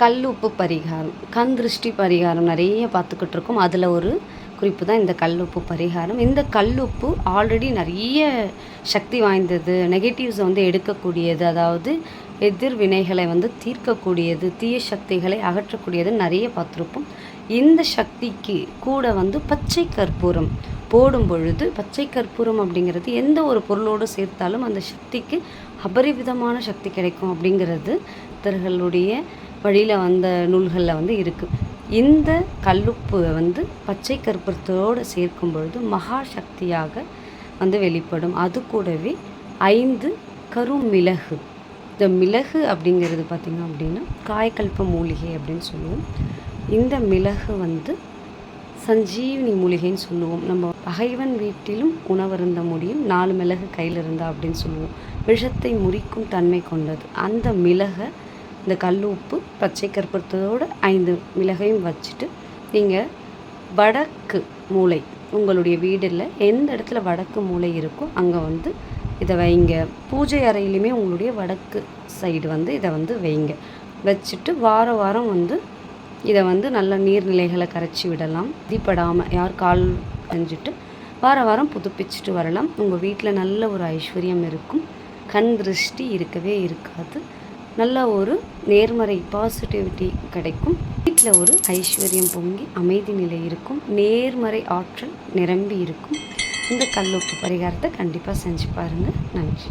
கல்லுப்பு பரிகாரம், கண் திருஷ்டி பரிகாரம் நிறைய பார்த்துக்கிட்டு இருக்கோம். அதில் ஒரு குறிப்பு தான் இந்த கல்லுப்பு பரிகாரம். இந்த கல்லுப்பு ஆல்ரெடி நிறைய சக்தி வாய்ந்தது, நெகட்டிவ்ஸை வந்து எடுக்கக்கூடியது, அதாவது எதிர்வினைகளை வந்து தீர்க்கக்கூடியது, தீய சக்திகளை அகற்றக்கூடியது நிறைய பார்த்துருப்போம். இந்த சக்திக்கு கூட வந்து பச்சை கற்பூரம் போடும் பொழுது, பச்சை கற்பூரம் அப்படிங்கிறது எந்த ஒரு பொருளோடு சேர்த்தாலும் அந்த சக்திக்கு அபரிவிதமான சக்தி கிடைக்கும் அப்படிங்கிறது சித்தர்களுடைய வழியில் வந்த நூல்களில் வந்து இருக்குது. இந்த கல்லுப்பு வந்து பச்சை கற்பூரத்தோடு சேர்க்கும் பொழுது மகா சக்தியாக வந்து வெளிப்படும். அது கூடவே 5 கருமிளகு, இந்த மிளகு அப்படிங்கிறது பார்த்திங்க அப்படின்னா காயக்கல்ப மூலிகை அப்படின்னு சொல்லுவோம். இந்த மிளகு வந்து சஞ்சீவினி மூலிகைன்னு சொல்லுவோம். நம்ம பகைவன் வீட்டிலும் உணவருந்த முடியும் 4 மிளகு கையில் இருந்தால் அப்படின்னு சொல்லுவோம். விஷத்தை முறிக்கும் தன்மை கொண்டது. அந்த மிளகை, இந்த கல் உப்பு பச்சை கற்பூரத்தோடு 5 மிளகையும் வச்சுட்டு நீங்கள் வடக்கு மூலை, உங்களுடைய வீடில் எந்த இடத்துல வடக்கு மூலை இருக்கோ அங்கே வந்து இதை வைங்க. பூஜை அறையிலையுமே உங்களுடைய வடக்கு சைடு வந்து இதை வந்து வைங்க. வச்சுட்டு வாரம் வந்து இதை வந்து நல்ல நீர்நிலைகளை கரைச்சி விடலாம். தீப்படாமல் யார் கால் செஞ்சுட்டு வாரம் புதுப்பிச்சுட்டு வரலாம். உங்கள் வீட்டில் நல்ல ஒரு ஐஸ்வர்யம் இருக்கும். கண் திருஷ்டி இருக்கவே இருக்காது. நல்ல ஒரு நேர்மறை பாசிட்டிவிட்டி கிடைக்கும். வீட்டில் ஒரு ஐஸ்வர்யம் பொங்கி அமைதி நிலை இருக்கும். நேர்மறை ஆற்றல் நிரம்பி இருக்கும். இந்த கல்லுப்பு பரிகாரத்தை கண்டிப்பாக செஞ்சு பாருங்கள். நன்றி.